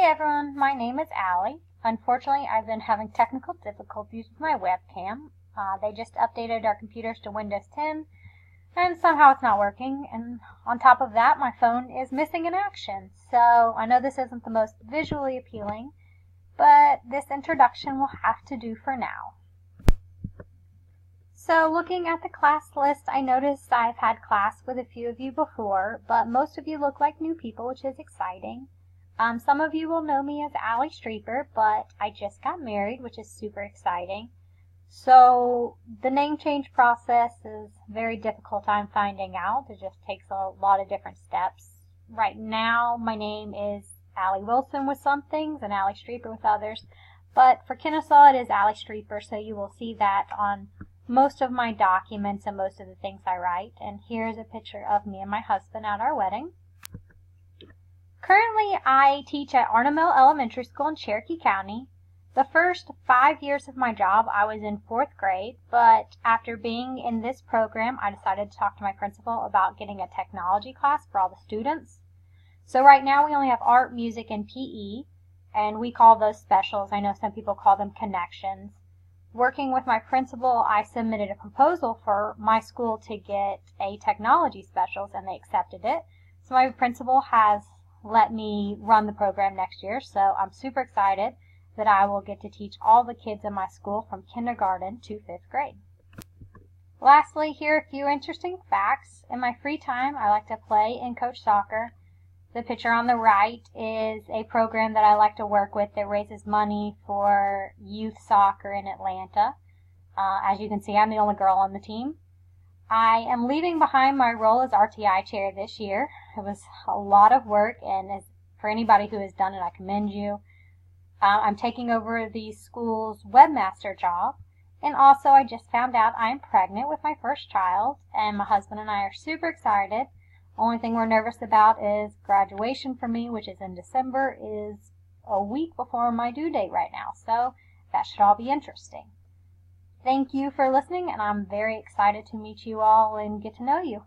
everyone, my name is Allie. Unfortunately, I've been having technical difficulties with my webcam. They just updated our computers to Windows 10, and somehow it's not working. And on top of that, my phone is missing in action. So I know this isn't the most visually appealing, but this introduction will have to do for now. So looking at the class list, I noticed I've had class with a few of you before, but most of you look like new people, which is exciting. Some of you will know me as Allie Streeper, but I just got married, which is super exciting. So the name change process is very difficult, I'm finding out. It just takes a lot of different steps. Right now, my name is Allie Wilson with some things and Allie Streeper with others. But for Kennesaw, it is Allie Streeper, so you will see that on most of my documents and most of the things I write. And here's a picture of me and my husband at our wedding. Currently, I teach at Arnamel Elementary School in Cherokee County. The first 5 years of my job, I was in 4th grade, but after being in this program, I decided to talk to my principal about getting a technology class for all the students. So right now, we only have art, music, and PE, and we call those specials. I know some people call them connections. Working with my principal, I submitted a proposal for my school to get a technology specials, and they accepted it. So my principal has let me run the program next year, so I'm super excited that I will get to teach all the kids in my school from kindergarten to 5th grade. Lastly, here are a few interesting facts. In my free time, I like to play and coach soccer. The picture on the right is a program that I like to work with that raises money for youth soccer in Atlanta. As you can see, I'm the only girl on the team. I am leaving behind my role as RTI chair this year. It was a lot of work, and for anybody who has done it, I commend you. I'm taking over the school's webmaster job, and also I just found out I'm pregnant with my first child, and my husband and I are super excited. Only thing we're nervous about is graduation for me, which is in December, is a week before my due date right now, so that should all be interesting. Thank you for listening, and I'm very excited to meet you all and get to know you.